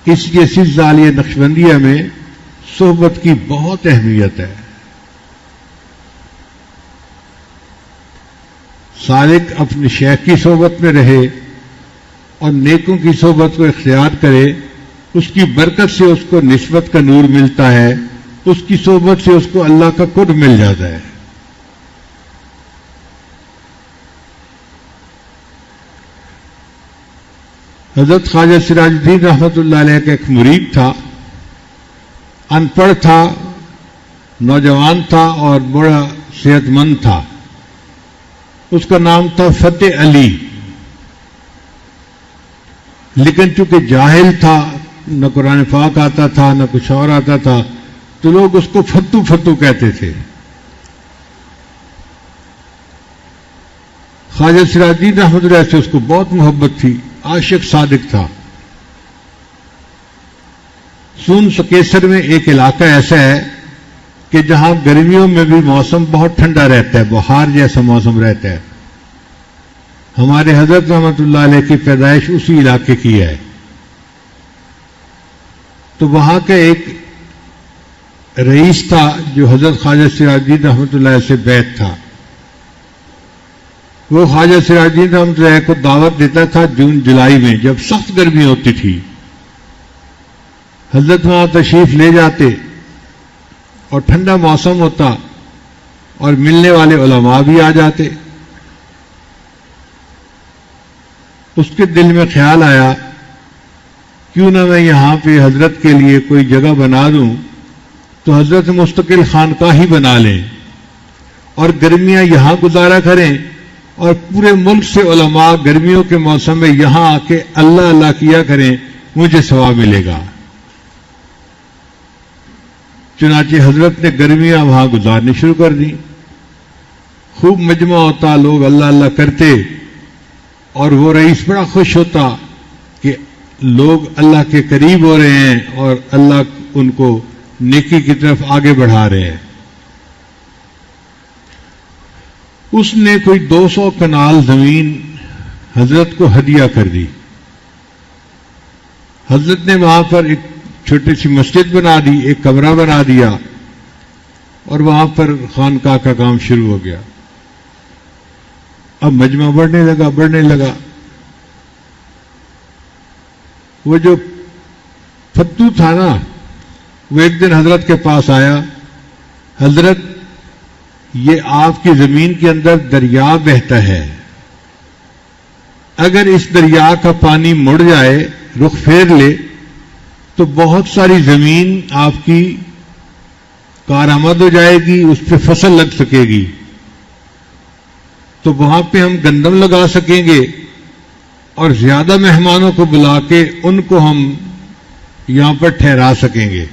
اس لیے سلسلہ نقشبندیہ میں صحبت کی بہت اہمیت ہے. سالک اپنے شیخ کی صحبت میں رہے اور نیکوں کی صحبت کو اختیار کرے، اس کی برکت سے اس کو نسبت کا نور ملتا ہے، اس کی صحبت سے اس کو اللہ کا قرب مل جاتا ہے. حضرت خواجہ سراج الدین رحمۃ اللہ علیہ کا ایک مرید تھا، ان پڑھ تھا، نوجوان تھا اور بڑا صحت مند تھا. اس کا نام تھا فتح علی. لیکن چونکہ جاہل تھا، نہ قرآن پاک آتا تھا نہ کچھ اور آتا تھا، تو لوگ اس کو فتو فتو کہتے تھے. خواجہ سراج الدین رحمۃ اللہ سے اس کو بہت محبت تھی، عاشق صادق تھا. سون سکیسر میں ایک علاقہ ایسا ہے کہ جہاں گرمیوں میں بھی موسم بہت ٹھنڈا رہتا ہے، بہار جیسا موسم رہتا ہے. ہمارے حضرت رحمۃ اللہ علیہ کی پیدائش اسی علاقے کی ہے. تو وہاں کا ایک رئیس تھا جو حضرت خواجہ سراج الدین رحمۃ اللہ علیہ سے بیعت تھا. وہ خواجہ سراج الدین رحمۃ اللہ علیہ کو دعوت دیتا تھا جون جولائی میں، جب سخت گرمی ہوتی تھی. حضرت وہاں تشریف لے جاتے اور ٹھنڈا موسم ہوتا اور ملنے والے علماء بھی آ جاتے. اس کے دل میں خیال آیا کیوں نہ میں یہاں پہ حضرت کے لیے کوئی جگہ بنا دوں، تو حضرت مستقل خانقاہ ہی بنا لیں اور گرمیاں یہاں گزارا کریں، اور پورے ملک سے علماء گرمیوں کے موسم میں یہاں آ کے اللہ اللہ کیا کریں، مجھے ثواب ملے گا. چنانچہ حضرت نے گرمیاں وہاں گزارنی شروع کر دی. خوب مجمع ہوتا، لوگ اللہ اللہ کرتے، اور وہ رئیس بڑا خوش ہوتا کہ لوگ اللہ کے قریب ہو رہے ہیں اور اللہ ان کو نیکی کی طرف آگے بڑھا رہے ہیں. اس نے کوئی 200 کنال زمین حضرت کو ہدیہ کر دی. حضرت نے وہاں پر ایک چھوٹی سی مسجد بنا دی، ایک کمرہ بنا دیا، اور وہاں پر خانقاہ کا کام شروع ہو گیا. اب مجمع بڑھنے لگا. وہ جو فتو تھا نا، وہ ایک دن حضرت کے پاس آیا. حضرت، یہ آپ کی زمین کے اندر دریا بہتا ہے، اگر اس دریا کا پانی مڑ جائے، رخ پھیر لے، تو بہت ساری زمین آپ کی کارآمد ہو جائے گی، اس پہ فصل لگ سکے گی، تو وہاں پہ ہم گندم لگا سکیں گے اور زیادہ مہمانوں کو بلا کے ان کو ہم یہاں پر ٹھہرا سکیں گے.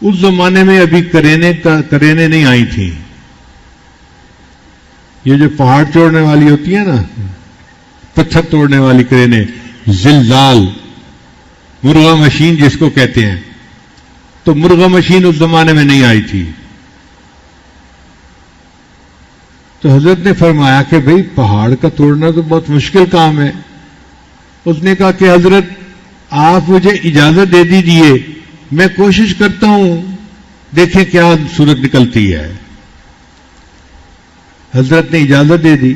اس زمانے میں ابھی کرینے نہیں آئی تھیں. یہ جو پہاڑ توڑنے والی ہوتی ہیں نا، پتھر توڑنے والی کرینے، زلزال، مرغا مشین جس کو کہتے ہیں، تو مرغا مشین اس زمانے میں نہیں آئی تھی. تو حضرت نے فرمایا کہ بھئی پہاڑ کا توڑنا تو بہت مشکل کام ہے. اس نے کہا کہ حضرت آپ مجھے اجازت دے دیجئے، میں کوشش کرتا ہوں، دیکھیں کیا صورت نکلتی ہے. حضرت نے اجازت دے دی.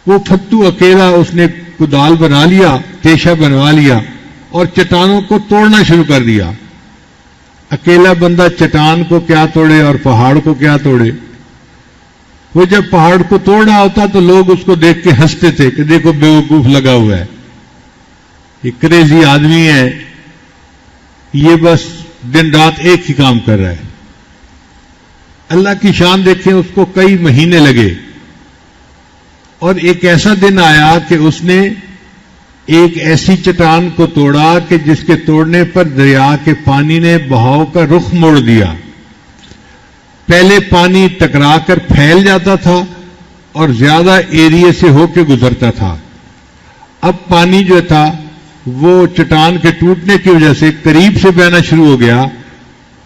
وہ فتو اکیلا اس نے کدال بنا لیا، تیشہ بنوا لیا اور چٹانوں کو توڑنا شروع کر دیا. اکیلا بندہ چٹان کو کیا توڑے اور پہاڑ کو کیا توڑے. وہ جب پہاڑ کو توڑنا ہوتا تو لوگ اس کو دیکھ کے ہنستے تھے کہ دیکھو بیوقوف لگا ہوا ہے، یہ کریزی آدمی ہے، یہ بس دن رات ایک ہی کام کر رہا ہے. اللہ کی شان دیکھیں، اس کو کئی مہینے لگے، اور ایک ایسا دن آیا کہ اس نے ایک ایسی چٹان کو توڑا کہ جس کے توڑنے پر دریا کے پانی نے بہاؤ کا رخ موڑ دیا. پہلے پانی ٹکرا کر پھیل جاتا تھا اور زیادہ ایریے سے ہو کے گزرتا تھا. اب پانی جو تھا وہ چٹان کے ٹوٹنے کی وجہ سے قریب سے بہنا شروع ہو گیا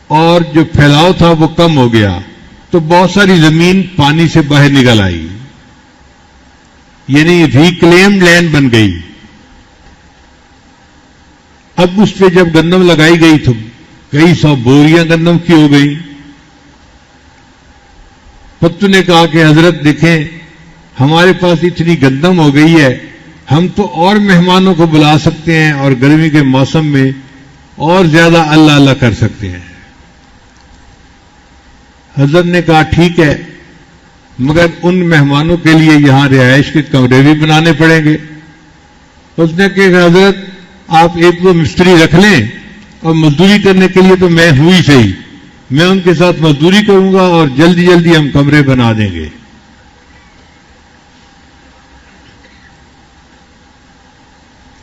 اور جو پھیلاؤ تھا وہ کم ہو گیا، تو بہت ساری زمین پانی سے باہر نکل آئی، یعنی ریکلیم لینڈ بن گئی. اب اس پہ جب گندم لگائی گئی تو کئی 100 بوریاں گندم کی ہو گئی. پتو نے کہا کہ حضرت دیکھیں ہمارے پاس اتنی گندم ہو گئی ہے, ہم تو اور مہمانوں کو بلا سکتے ہیں اور گرمی کے موسم میں اور زیادہ اللہ اللہ کر سکتے ہیں. حضرت نے کہا ٹھیک ہے, مگر ان مہمانوں کے لیے یہاں رہائش کے کمرے بھی بنانے پڑیں گے. اس نے کہا حضرت آپ ایک دو مستری رکھ لیں اور مزدوری کرنے کے لیے تو میں ہوں ہی صحیح, میں ان کے ساتھ مزدوری کروں گا اور جلدی جلدی ہم کمرے بنا دیں گے.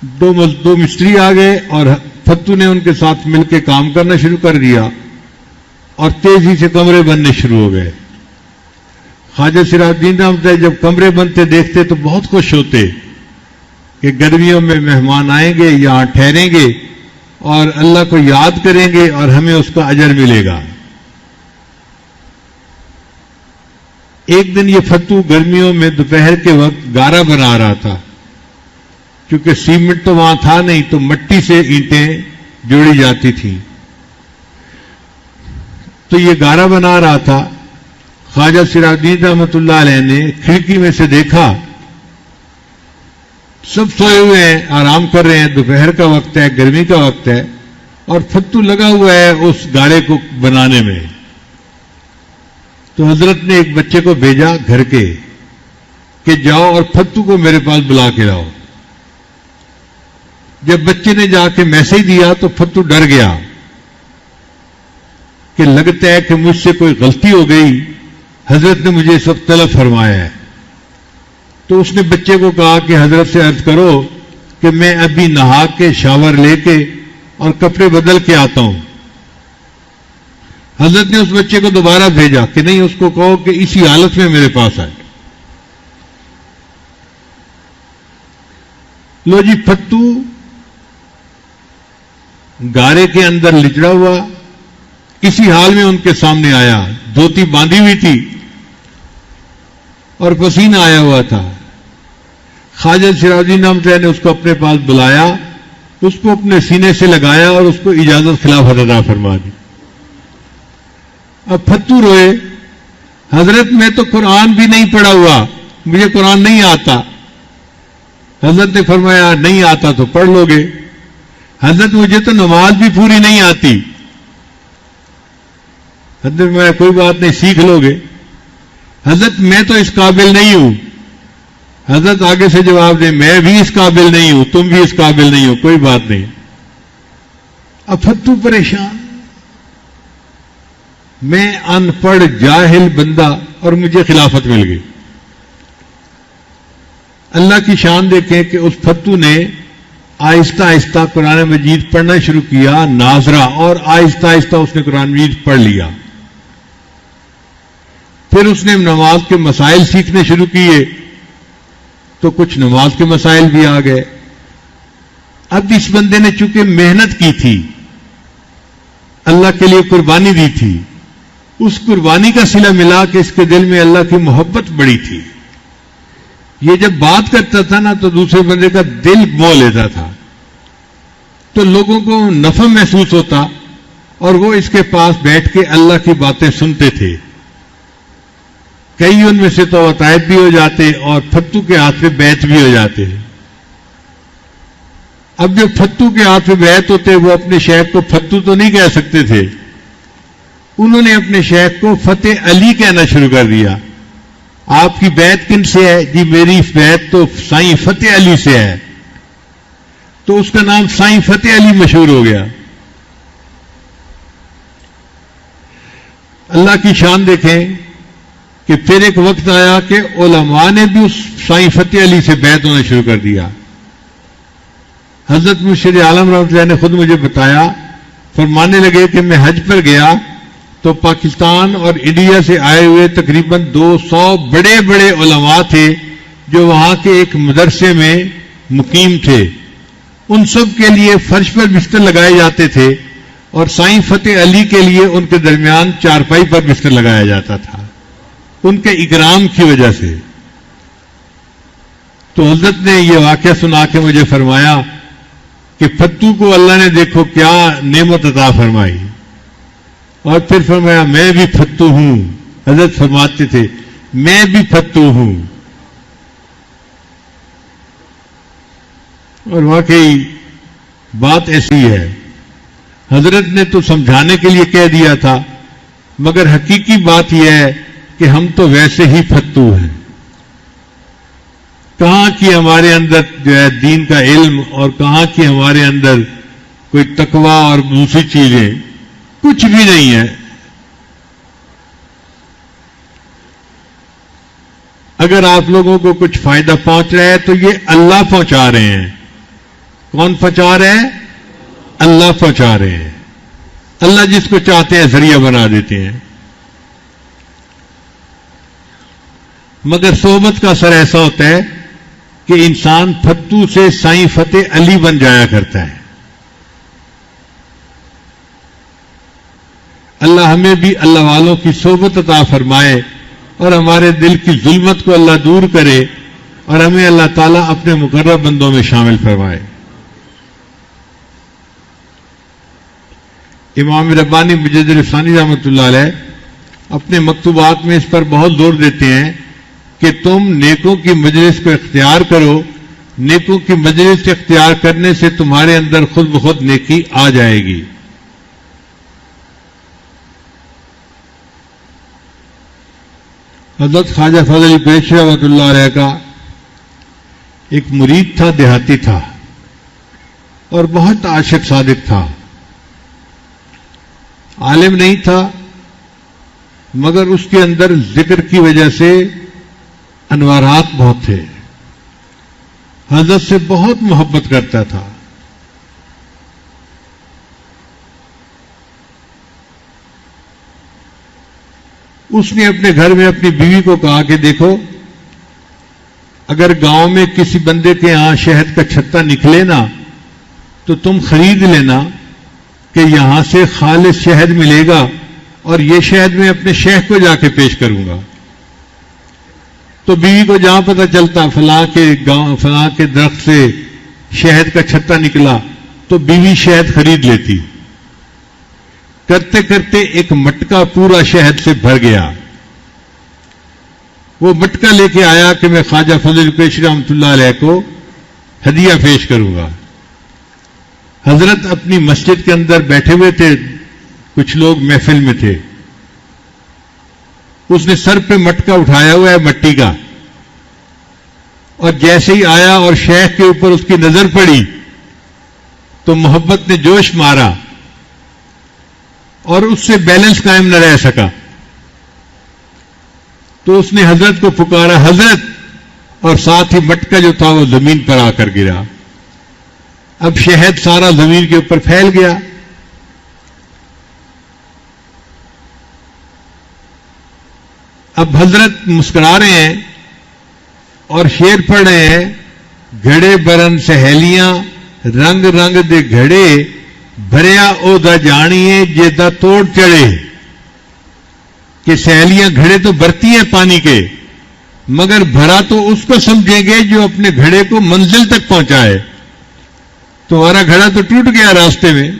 دو مستری آ گئے اور فتو نے ان کے ساتھ مل کے کام کرنا شروع کر دیا اور تیزی سے کمرے بننے شروع ہو گئے. خواجہ سراج الدین رحمۃ اللہ جب کمرے بنتے دیکھتے تو بہت خوش ہوتے کہ گرمیوں میں مہمان آئیں گے, یہاں ٹھہریں گے اور اللہ کو یاد کریں گے اور ہمیں اس کا اجر ملے گا. ایک دن یہ فتو گرمیوں میں دوپہر کے وقت گارا بنا رہا تھا, کیونکہ سیمنٹ تو وہاں تھا نہیں تو مٹی سے اینٹیں جوڑی جاتی تھیں. تو یہ گارا بنا رہا تھا. خواجہ سراج الدین رحمۃ اللہ علیہ نے کھڑکی میں سے دیکھا سب سوئے ہوئے ہیں, آرام کر رہے ہیں, دوپہر کا وقت ہے, گرمی کا وقت ہے, اور فتو لگا ہوا ہے اس گارے کو بنانے میں. تو حضرت نے ایک بچے کو بھیجا گھر کے کہ جاؤ اور فتو کو میرے پاس بلا کے لاؤ. جب بچے نے جا کے میسج دیا تو فتو ڈر گیا کہ لگتا ہے کہ مجھ سے کوئی غلطی ہو گئی, حضرت نے مجھے اس وقت طلب فرمایا ہے. تو اس نے بچے کو کہا کہ حضرت سے عرض کرو کہ میں ابھی نہا کے شاور لے کے اور کپڑے بدل کے آتا ہوں. حضرت نے اس بچے کو دوبارہ بھیجا کہ نہیں, اس کو کہو کہ اسی حالت میں میرے پاس آئے. لو جی, فتو گارے کے اندر لچڑا ہوا اسی حال میں ان کے سامنے آیا. دھوتی باندھی ہوئی تھی اور پسینہ آیا ہوا تھا. خواجہ سراج الدین رحمۃ اللہ نے اس کو اپنے پاس بلایا, اس کو اپنے سینے سے لگایا اور اس کو اجازت خلافت عطا فرما دی. اب فتو روئے, حضرت میں تو قرآن بھی نہیں پڑھا ہوا, مجھے قرآن نہیں آتا. حضرت نے فرمایا نہیں آتا تو پڑھ لو گے. حضرت مجھے تو نماز بھی پوری نہیں آتی. حضرت میں کوئی بات نہیں, سیکھ لو گے. حضرت میں تو اس قابل نہیں ہوں. حضرت آگے سے جواب دیں میں بھی اس قابل نہیں ہوں, تم بھی اس قابل نہیں ہو, کوئی بات نہیں. اب فتو پریشان, میں ان پڑھ جاہل بندہ اور مجھے خلافت مل گئی. اللہ کی شان دیکھیں کہ اس فتو نے آہستہ آہستہ قرآن مجید پڑھنا شروع کیا, ناظرہ, اور آہستہ آہستہ اس نے قرآن مجید پڑھ لیا. پھر اس نے نماز کے مسائل سیکھنے شروع کیے تو کچھ نماز کے مسائل بھی آ گئے. اب اس بندے نے چونکہ محنت کی تھی, اللہ کے لیے قربانی دی تھی, اس قربانی کا صلہ ملا کہ اس کے دل میں اللہ کی محبت بڑی تھی. یہ جب بات کرتا تھا نا تو دوسرے بندے کا دل مو لیتا تھا, تو لوگوں کو نفع محسوس ہوتا اور وہ اس کے پاس بیٹھ کے اللہ کی باتیں سنتے تھے. کئی ان میں سے تو عطائب بھی ہو جاتے اور فتو کے ہاتھ پہ بیعت بھی ہو جاتے ہیں. اب جو فتو کے ہاتھ پہ بیعت ہوتے وہ اپنے شیخ کو فتو تو نہیں کہہ سکتے تھے, انہوں نے اپنے شیخ کو فتح علی کہنا شروع کر دیا. آپ کی بیعت کن سے ہے؟ جی میری بیعت تو سائیں فتح علی سے ہے. تو اس کا نام سائیں فتح علی مشہور ہو گیا. اللہ کی شان دیکھیں کہ پھر ایک وقت آیا کہ علماء نے بھی اس سائیں فتح علی سے بیعت ہونا شروع کر دیا. حضرت مرشد عالم رحمۃ اللہ نے خود مجھے بتایا, فرمانے لگے کہ میں حج پر گیا تو پاکستان اور انڈیا سے آئے ہوئے تقریباً 200 بڑے بڑے علماء تھے جو وہاں کے ایک مدرسے میں مقیم تھے. ان سب کے لیے فرش پر بستر لگائے جاتے تھے اور سائیں فتح علی کے لیے ان کے درمیان چارپائی پر بستر لگایا جاتا تھا, ان کے اکرام کی وجہ سے. تو حضرت نے یہ واقعہ سنا کے مجھے فرمایا کہ پھتو کو اللہ نے دیکھو کیا نعمت عطا فرمائی، اور پھر فرمایا میں بھی پھتو ہوں. حضرت فرماتے تھے میں بھی پھتو ہوں. اور واقعی بات ایسی ہے. حضرت نے تو سمجھانے کے لیے کہہ دیا تھا، مگر حقیقی بات یہ ہے کہ ہم تو ویسے ہی پھتو ہیں. کہاں کی ہمارے اندر جو ہے دین کا علم، اور کہاں کی ہمارے اندر کوئی تقوی اور دوسری چیزیں، کچھ بھی نہیں ہے. اگر آپ لوگوں کو کچھ فائدہ پہنچ رہا ہے تو یہ اللہ پہنچا رہے ہیں. کون پہنچا رہے ہیں؟ اللہ پہنچا رہے ہیں. اللہ جس کو چاہتے ہیں ذریعہ بنا دیتے ہیں. مگر صحبت کا اثر ایسا ہوتا ہے کہ انسان پھتو سے سائیں فتح علی بن جایا کرتا ہے. اللہ ہمیں بھی اللہ والوں کی صحبت عطا فرمائے، اور ہمارے دل کی ظلمت کو اللہ دور کرے، اور ہمیں اللہ تعالیٰ اپنے مقرب بندوں میں شامل فرمائے. امام ربانی مجدد ثانی رحمۃ اللہ علیہ اپنے مکتوبات میں اس پر بہت زور دیتے ہیں کہ تم نیکوں کی مجلس کو اختیار کرو. نیکوں کی مجلس اختیار کرنے سے تمہارے اندر خود بخود نیکی آ جائے گی. حضرت خواجہ فضل علی قریشی رحمۃ اللہ علیہ کا ایک مرید تھا، دیہاتی تھا، اور بہت عاشق صادق تھا. عالم نہیں تھا، مگر اس کے اندر ذکر کی وجہ سے انوارات بہت تھے. حضرت سے بہت محبت کرتا تھا. اس نے اپنے گھر میں اپنی بیوی کو کہا کہ دیکھو، اگر گاؤں میں کسی بندے کے یہاں شہد کا چھتا نکلے نا تو تم خرید لینا کہ یہاں سے خالص شہد ملے گا، اور یہ شہد میں اپنے شیخ کو جا کے پیش کروں گا. تو بیوی کو جہاں پتہ چلتا فلاں کے درخت سے شہد کا چھتا نکلا تو بیوی شہد خرید لیتی. کرتے کرتے ایک مٹکا پورا شہد سے بھر گیا. وہ مٹکا لے کے آیا کہ میں خواجہ فضل قریشی رحمۃ اللہ علیہ کو ہدیہ پیش کروں گا. حضرت اپنی مسجد کے اندر بیٹھے ہوئے تھے، کچھ لوگ محفل میں تھے. اس نے سر پہ مٹکا اٹھایا ہوا ہے مٹی کا، اور جیسے ہی آیا اور شیخ کے اوپر اس کی نظر پڑی تو محبت نے جوش مارا، اور اس سے بیلنس قائم نہ رہ سکا. تو اس نے حضرت کو پکارا حضرت، اور ساتھ ہی مٹکا جو تھا وہ زمین پر آ کر گرا. اب شہد سارا زمین کے اوپر پھیل گیا. اب حضرت مسکرا رہے ہیں اور شعر پڑھ رہے ہیں، گھڑے برن سہیلیاں رنگ رنگ دے گھڑے، بھریا او دا جانیے جے دا توڑ چڑھے. کہ سہیلیاں گھڑے تو بھرتی ہیں پانی کے، مگر بھرا تو اس کو سمجھیں گے جو اپنے گھڑے کو منزل تک پہنچائے. تمہارا گھڑا تو ٹوٹ گیا راستے میں،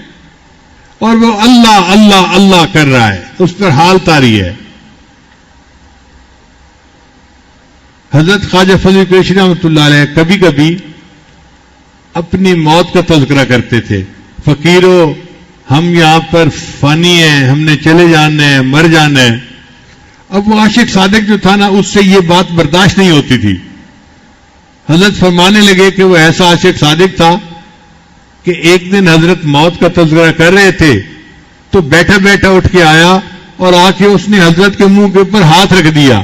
اور وہ اللہ اللہ اللہ کر رہا ہے، اس پر حال طاری ہے. حضرت خواجہ فضل قریشی رحمۃ اللہ علیہ کبھی کبھی اپنی موت کا تذکرہ کرتے تھے. فقیرو، ہم یہاں پر فانی ہیں، ہم نے چلے جانا ہے، مر جانا ہے. اب وہ عاشق صادق جو تھا نا، اس سے یہ بات برداشت نہیں ہوتی تھی. حضرت فرمانے لگے کہ وہ ایسا عاشق صادق تھا کہ ایک دن حضرت موت کا تذکرہ کر رہے تھے تو بیٹھا بیٹھا اٹھ کے آیا، اور آ کے اس نے حضرت کے منہ کے اوپر ہاتھ رکھ دیا.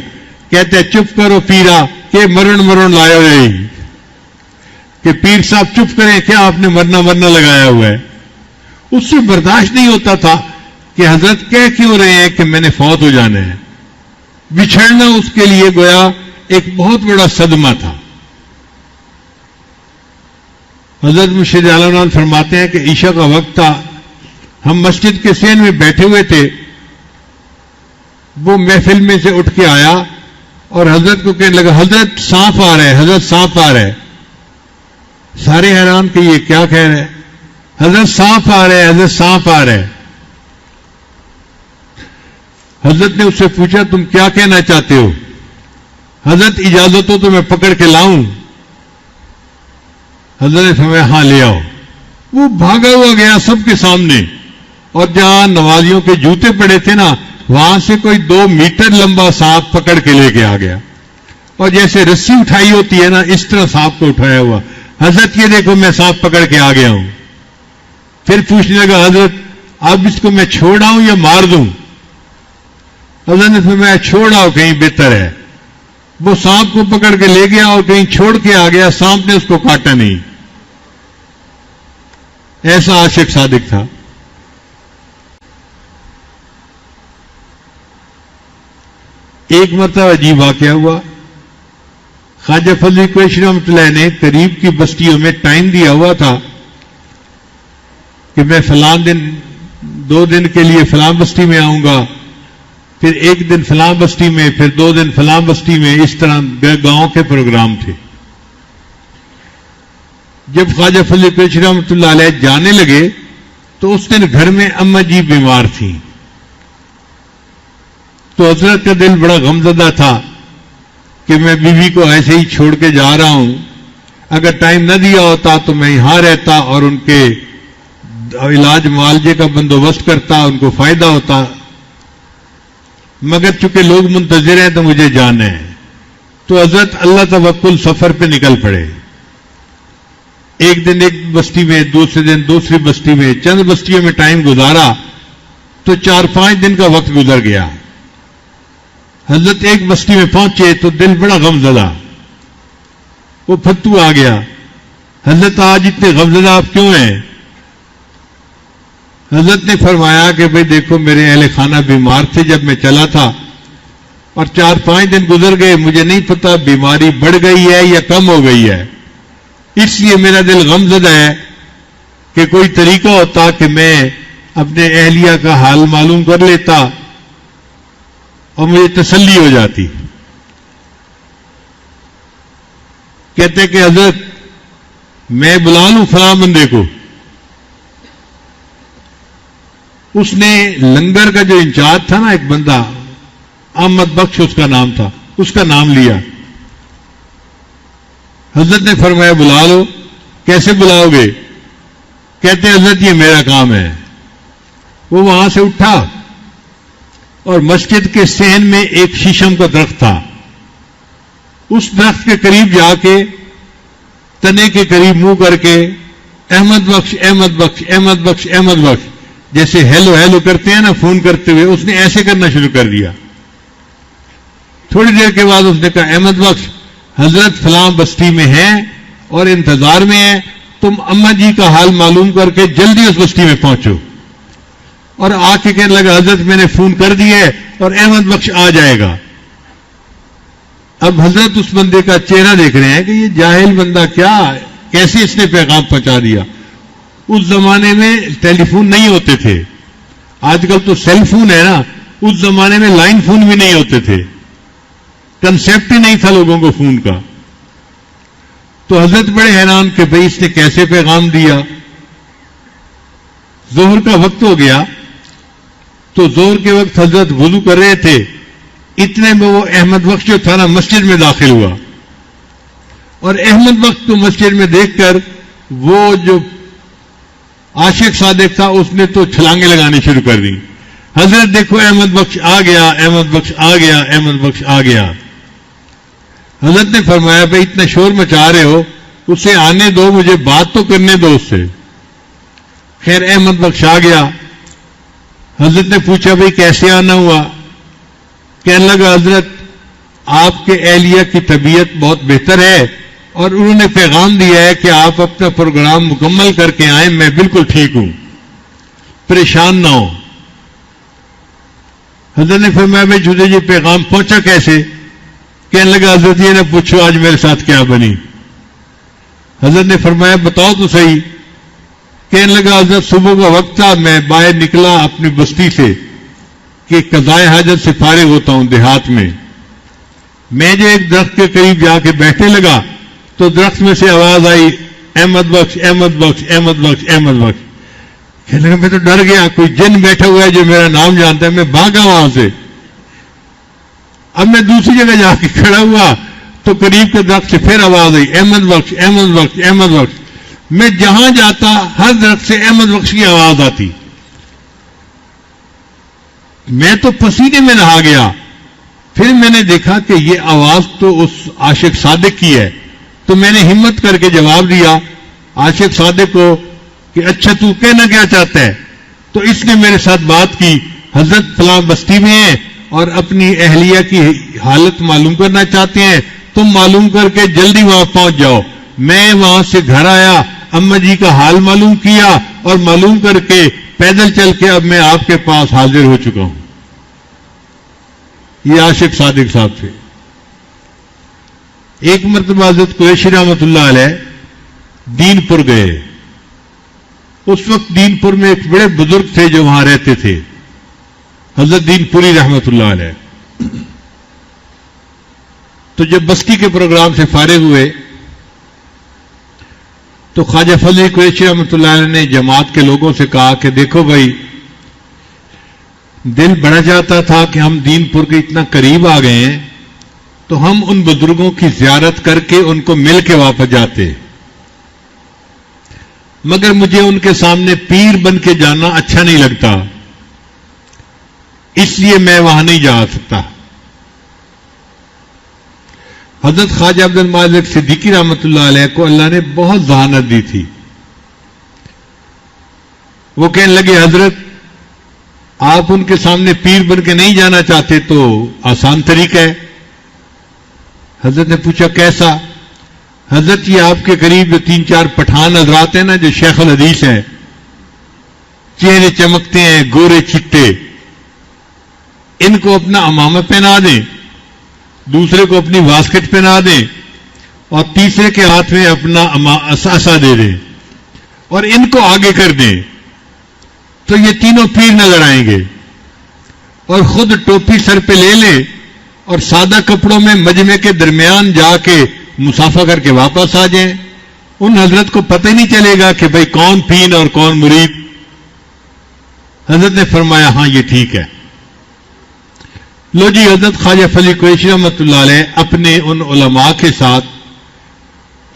کہتے ہیں چپ کرو پیرا کہ مرن مرن لائے ہوئے، کہ پیر صاحب چپ کریں، کیا آپ نے مرنا مرنا لگایا ہوا ہے. اس سے برداشت نہیں ہوتا تھا کہ حضرت کہہ کیوں رہے ہیں کہ میں نے فوت ہو جانا ہے. بچھڑنا اس کے لیے گویا ایک بہت بڑا صدمہ تھا. حضرت مرشد عالم فرماتے ہیں کہ عشاء کا وقت تھا، ہم مسجد کے سین میں بیٹھے ہوئے تھے. وہ محفل میں سے اٹھ کے آیا اور حضرت کو کہنے لگا حضرت سانپ آ رہا ہے، حضرت سانپ آ رہا ہے. سارے حیران کہ یہ کیا کہہ رہے ہیں. حضرت سانپ آ رہا ہے، حضرت سانپ آ رہا ہے۔ حضرت نے اس سے پوچھا تم کیا کہنا چاہتے ہو؟ حضرت اجازت ہو تو میں پکڑ کے لاؤں؟ حضرت نے فرمایا ہاں لے آؤ۔ وہ بھاگا ہوا گیا سب کے سامنے، اور جہاں نمازیوں کے جوتے پڑے تھے نا، وہاں سے کوئی 2 میٹر لمبا سانپ پکڑ کے لے کے آ گیا، اور جیسے رسی اٹھائی ہوتی ہے نا، اس طرح سانپ کو اٹھایا ہوا۔ حضرت یہ دیکھو میں سانپ پکڑ کے آ گیا ہوں۔ پھر پوچھنے لگا حضرت اب اس کو میں چھوڑ آؤں یا مار دوں؟ حضرت نے فرمایا چھوڑ آؤ، کہیں بہتر ہے۔ وہ سانپ کو پکڑ کے لے گیا اور کہیں چھوڑ کے آ گیا، سانپ نے اس کو کاٹا نہیں۔ ایسا عاشق صادق تھا۔ ایک مرتبہ عجیب واقعہ ہوا۔ خواجہ فضل قریشی رحمۃ اللہ نے قریب کی بستیوں میں ٹائم دیا ہوا تھا کہ میں فلاں دن 2 دن کے لیے فلاں بستی میں آؤں گا، پھر 1 دن فلاں بستی میں، پھر 2 دن فلاں بستی میں، اس طرح گاؤں کے پروگرام تھے۔ جب خواجہ فضل قریشی رحمۃ اللہ علیہ جانے لگے تو اس دن گھر میں اماں جی بیمار تھیں، تو حضرت کا دل بڑا غمزدہ تھا کہ میں بیوی کو ایسے ہی چھوڑ کے جا رہا ہوں، اگر ٹائم نہ دیا ہوتا تو میں یہاں رہتا اور ان کے علاج معالجے کا بندوبست کرتا، ان کو فائدہ ہوتا، مگر چونکہ لوگ منتظر ہیں تو مجھے جانا ہے۔ تو حضرت اللہ توکل سفر پہ نکل پڑے۔ ایک دن ایک بستی میں، دوسرے دن دوسری بستی میں، چند بستیوں میں ٹائم گزارا تو 4-5 دن کا وقت گزر گیا۔ حضرت ایک بستی میں پہنچے تو دل بڑا غمزدہ، وہ پھتو آ گیا۔ حضرت آج اتنے غمزدہ آپ کیوں ہیں؟ حضرت نے فرمایا کہ بھئی دیکھو میرے اہل خانہ بیمار تھے جب میں چلا تھا، اور 4-5 دن گزر گئے، مجھے نہیں پتا بیماری بڑھ گئی ہے یا کم ہو گئی ہے، اس لیے میرا دل غمزدہ ہے کہ کوئی طریقہ ہوتا کہ میں اپنے اہلیہ کا حال معلوم کر لیتا اور مجھے تسلی ہو جاتی۔ کہتے کہ حضرت میں بلا لوں فلاں بندے کو۔ اس نے لنگر کا جو انچارج تھا نا، ایک بندہ احمد بخش اس کا نام تھا، اس کا نام لیا۔ حضرت نے فرمایا بلا لو۔ کیسے بلاؤ گے؟ کہتے حضرت یہ میرا کام ہے۔ وہ وہاں سے اٹھا اور مسجد کے صحن میں ایک شیشم کا درخت تھا، اس درخت کے قریب جا کے تنے کے قریب منہ کر کے احمد بخش احمد بخش احمد بخش احمد بخش، جیسے ہیلو ہیلو کرتے ہیں نا فون کرتے ہوئے، اس نے ایسے کرنا شروع کر دیا۔ تھوڑی دیر کے بعد اس نے کہا احمد بخش حضرت فلاں بستی میں ہیں اور انتظار میں ہیں، تم اماں جی کا حال معلوم کر کے جلدی اس بستی میں پہنچو۔ اور آ کے کہنے لگا حضرت میں نے فون کر دیا ہے اور احمد بخش آ جائے گا۔ اب حضرت اس بندے کا چہرہ دیکھ رہے ہیں کہ یہ جاہل بندہ کیا، کیسے اس نے پیغام پہنچا دیا۔ اس زمانے میں ٹیلی فون نہیں ہوتے تھے، آج کل تو سیل فون ہے نا، اس زمانے میں لائن فون بھی نہیں ہوتے تھے، کنسیپٹ ہی نہیں تھا لوگوں کو فون کا۔ تو حضرت بڑے حیران کہ بھئی اس نے کیسے پیغام دیا۔ ظہر کا وقت ہو گیا تو ظہر کے وقت حضرت وضو کر رہے تھے، اتنے میں وہ احمد بخش جو تھا نا مسجد میں داخل ہوا، اور احمد بخش کو مسجد میں دیکھ کر وہ جو عاشق صادق تھا اس نے تو چھلانگیں لگانی شروع کر دی۔ حضرت دیکھو احمد بخش آ گیا، احمد بخش آ گیا، احمد بخش آ گیا۔ حضرت نے فرمایا بھائی اتنا شور مچا رہے ہو، اسے آنے دو، مجھے بات تو کرنے دو اس سے۔ خیر احمد بخش آ گیا۔ حضرت نے پوچھا بھائی کیسے آنا ہوا؟ کہنے لگا حضرت آپ کے اہلیہ کی طبیعت بہت بہتر ہے اور انہوں نے پیغام دیا ہے کہ آپ اپنا پروگرام مکمل کر کے آئیں، میں بالکل ٹھیک ہوں، پریشان نہ ہو۔ حضرت نے فرمایا بھائی جھوٹے جی پیغام پہنچا کیسے؟ کہنے لگا حضرت یہ نہ پوچھو آج میرے ساتھ کیا بنی۔ حضرت نے فرمایا بتاؤ تو صحیح۔ کہنے لگا حضرت صبح کا وقت تھا، میں باہر نکلا اپنی بستی سے کہ قضائے حاجت سے فارغ ہوتا ہوں دیہات میں، میں جو ایک درخت کے قریب جا کے بیٹھنے لگا تو درخت میں سے آواز آئی احمد بخش احمد بخش احمد بخش احمد بخش۔ کہنے لگا میں تو ڈر گیا، کوئی جن بیٹھا ہوا ہے جو میرا نام جانتا ہے، میں بھاگا وہاں سے۔ اب میں دوسری جگہ جا کے کھڑا ہوا تو قریب کے درخت سے پھر آواز آئی، احمد بخش، احمد بخش، احمد بخش۔ میں جہاں جاتا ہر درخت سے احمد بخش کی آواز آتی۔ میں تو پسینے میں نہا گیا۔ پھر میں نے دیکھا کہ یہ آواز تو اس عاشق صادق کی ہے، تو میں نے ہمت کر کے جواب دیا عاشق صادق کو کہ اچھا تو کہنا کیا چاہتا ہے؟ تو اس نے میرے ساتھ بات کی، حضرت فلاں بستی میں ہیں اور اپنی اہلیہ کی حالت معلوم کرنا چاہتے ہیں، تم معلوم کر کے جلدی وہاں پہنچ جاؤ۔ میں وہاں سے گھر آیا، اماں جی کا حال معلوم کیا اور معلوم کر کے پیدل چل کے اب میں آپ کے پاس حاضر ہو چکا ہوں۔ یہ عاشق صادق صاحب تھے۔ ایک مرتبہ حضرت قریشی رحمۃ اللہ علیہ دین پور گئے۔ اس وقت دین پور میں ایک بڑے بزرگ تھے جو وہاں رہتے تھے، حضرت دین پوری رحمۃ اللہ علیہ۔ تو جب بستی کے پروگرام سے فارغ ہوئے تو خواجہ فضل قریشی رحمۃ اللہ علیہ نے جماعت کے لوگوں سے کہا کہ دیکھو بھائی، دل بڑا چاہتا تھا کہ ہم دین پور کے اتنا قریب آ گئے ہیں تو ہم ان بزرگوں کی زیارت کر کے ان کو مل کے واپس جاتے، مگر مجھے ان کے سامنے پیر بن کے جانا اچھا نہیں لگتا، اس لیے میں وہاں نہیں جا سکتا۔ حضرت خواجہ عبد المالک صدیقی رحمۃ اللہ علیہ کو اللہ نے بہت ذہانت دی تھی۔ وہ کہنے لگے حضرت آپ ان کے سامنے پیر بن کے نہیں جانا چاہتے تو آسان طریقہ ہے۔ حضرت نے پوچھا کیسا؟ حضرت یہ آپ کے قریب جو 3-4 پٹھان حضرات ہیں نا جو شیخ الحدیث ہیں، چہرے چمکتے ہیں، گورے چٹے، ان کو اپنا عمامہ پہنا دیں، دوسرے کو اپنی واسکٹ پہنا دیں اور تیسرے کے ہاتھ میں اپنا عصا دے دیں اور ان کو آگے کر دیں تو یہ تینوں پیر نظر آئیں گے، اور خود ٹوپی سر پہ لے لیں اور سادہ کپڑوں میں مجمع کے درمیان جا کے مسافہ کر کے واپس آ جائیں۔ ان حضرت کو پتہ ہی نہیں چلے گا کہ بھئی کون پیر اور کون مرید۔ حضرت نے فرمایا ہاں یہ ٹھیک ہے۔ لو جی، حضرت خواجہ فضل قریشی رحمۃ اللہ علیہ اپنے ان علماء کے ساتھ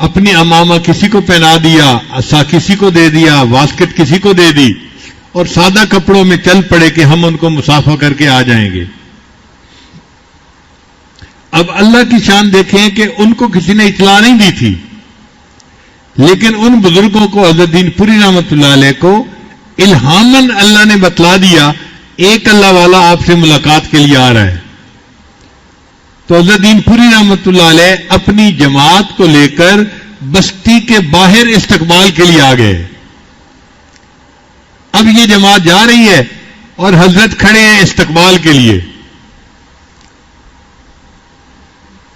اپنی عمامہ کسی کو پہنا دیا، عصا کسی کو دے دیا، واسکٹ کسی کو دے دی اور سادہ کپڑوں میں چل پڑے کہ ہم ان کو مسافہ کر کے آ جائیں گے۔ اب اللہ کی شان دیکھیں کہ ان کو کسی نے اطلاع نہیں دی تھی، لیکن ان بزرگوں کو حضرت دین پوری رحمۃ اللہ علیہ کو الہاماً اللہ نے بتلا دیا ایک اللہ والا آپ سے ملاقات کے لیے آ رہا ہے۔ تو حضرت دین پوری رحمۃ اللہ علیہ اپنی جماعت کو لے کر بستی کے باہر استقبال کے لیے آ گئے۔ اب یہ جماعت جا رہی ہے اور حضرت کھڑے ہیں استقبال کے لیے۔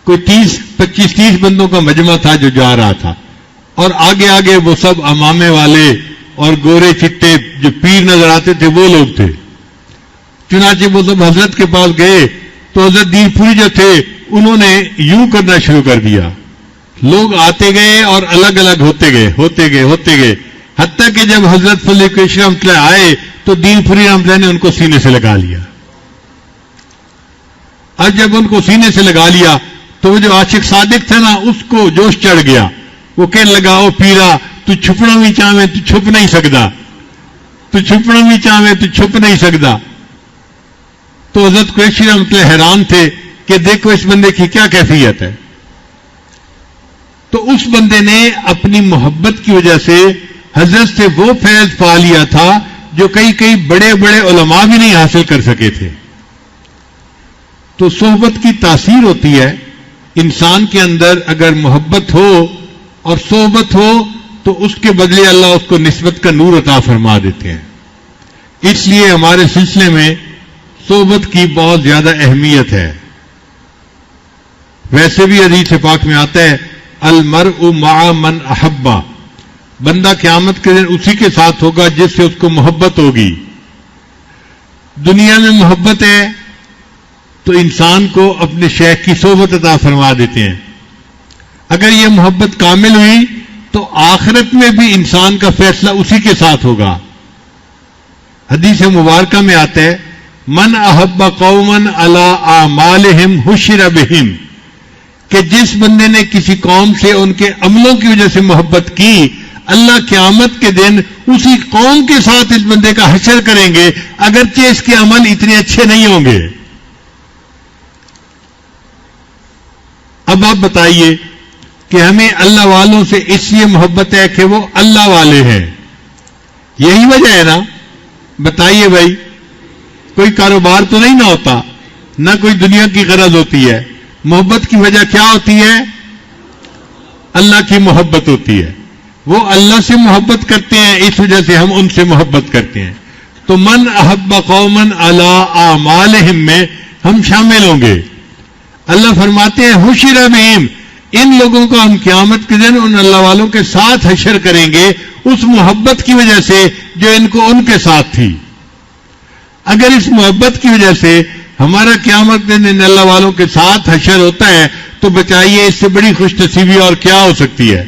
کوئی 25-30 بندوں کا مجمع تھا جو جا رہا تھا، اور آگے آگے وہ سب عمامے والے اور گورے چٹے جو پیر نظر آتے تھے وہ لوگ تھے۔ چنانچہ وہ سب حضرت کے پاس گئے تو حضرت دین پوری جو تھے انہوں نے یوں کرنا شروع کر دیا۔ لوگ آتے گئے اور الگ الگ ہوتے گئے حتیٰ کہ جب حضرت فضل قریشی رحمۃ اللہ آئے تو دین پوری رحمۃ اللہ نے ان کو سینے سے لگا لیا۔ اور جب ان کو سینے سے لگا لیا تو وہ جو عاشق صادق تھا نا اس کو جوش چڑھ گیا۔ وہ کہنے لگا او پیرا تو چھپنا بھی چاہے تو چھپ نہیں سکتا، تو چھپنا بھی چاہے تو چھپ نہیں سکتا۔ تو حضرت قریشی رحمۃ اللہ حیران تھے کہ دیکھو اس بندے کی کیا کیفیت ہے۔ تو اس بندے نے اپنی محبت کی وجہ سے حضرت سے وہ فیض پا لیا تھا جو کئی بڑے بڑے علماء بھی نہیں حاصل کر سکے تھے۔ تو صحبت کی تاثیر ہوتی ہے، انسان کے اندر اگر محبت ہو اور صحبت ہو تو اس کے بدلے اللہ اس کو نسبت کا نور عطا فرما دیتے ہیں۔ اس لیے ہمارے سلسلے میں صحبت کی بہت زیادہ اہمیت ہے۔ ویسے بھی حدیث پاک میں آتا ہے المرء مع من احبا، بندہ قیامت کے دن اسی کے ساتھ ہوگا جس سے اس کو محبت ہوگی۔ دنیا میں محبت ہے تو انسان کو اپنے شیخ کی صحبت عطا فرما دیتے ہیں۔ اگر یہ محبت کامل ہوئی تو آخرت میں بھی انسان کا فیصلہ اسی کے ساتھ ہوگا۔ حدیث مبارکہ میں آتا ہے من احب قوما علی اعمالہم حشر بہم، کہ جس بندے نے کسی قوم سے ان کے عملوں کی وجہ سے محبت کی، اللہ قیامت کے دن اسی قوم کے ساتھ اس بندے کا حشر کریں گے، اگرچہ اس کے عمل اتنے اچھے نہیں ہوں گے۔ اب آپ بتائیے کہ ہمیں اللہ والوں سے اس لیے محبت ہے کہ وہ اللہ والے ہیں، یہی وجہ ہے نا؟ بتائیے بھائی، کوئی کاروبار تو نہیں نہ ہوتا، نہ کوئی دنیا کی غرض ہوتی ہے، محبت کی وجہ کیا ہوتی ہے؟ اللہ کی محبت ہوتی ہے، وہ اللہ سے محبت کرتے ہیں، اس وجہ سے ہم ان سے محبت کرتے ہیں۔ تو من احب قوما علی اعمالہم میں ہم شامل ہوں گے۔ اللہ فرماتے ہیں حشر بہم، ان لوگوں کو ہم قیامت کے دن ان اللہ والوں کے ساتھ حشر کریں گے، اس محبت کی وجہ سے جو ان کو ان کے ساتھ تھی۔ اگر اس محبت کی وجہ سے ہمارا قیامت کے دن ان اللہ والوں کے ساتھ حشر ہوتا ہے تو بچائیے اس سے بڑی خوش نصیبی اور کیا ہو سکتی ہے؟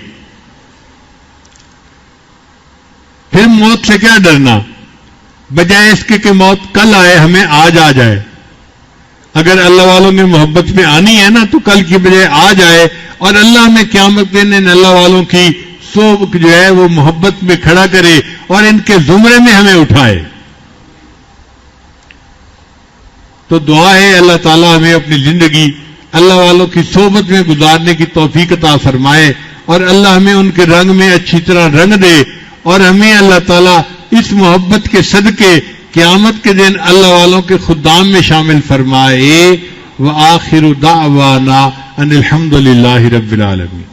پھر موت سے کیا ڈرنا، بجائے اس کے کہ موت کل آئے ہمیں آج آ جائے۔ اگر اللہ والوں میں محبت میں آنی ہے نا تو کل کی بجائے آج آئے، اور اللہ ہمیں قیامت کے دن ان اللہ والوں کی صحبت جو ہے وہ محبت میں کھڑا کرے اور ان کے زمرے میں ہمیں اٹھائے۔ تو دعا ہے اللہ تعالیٰ ہمیں اپنی زندگی اللہ والوں کی صحبت میں گزارنے کی توفیق عطا فرمائے، اور اللہ ہمیں ان کے رنگ میں اچھی طرح رنگ دے، اور ہمیں اللہ تعالیٰ اس محبت کے صدقے قیامت کے دن اللہ والوں کے خدام میں شامل فرمائے۔ وآخر دعوانا ان الحمد للہ رب العالمین۔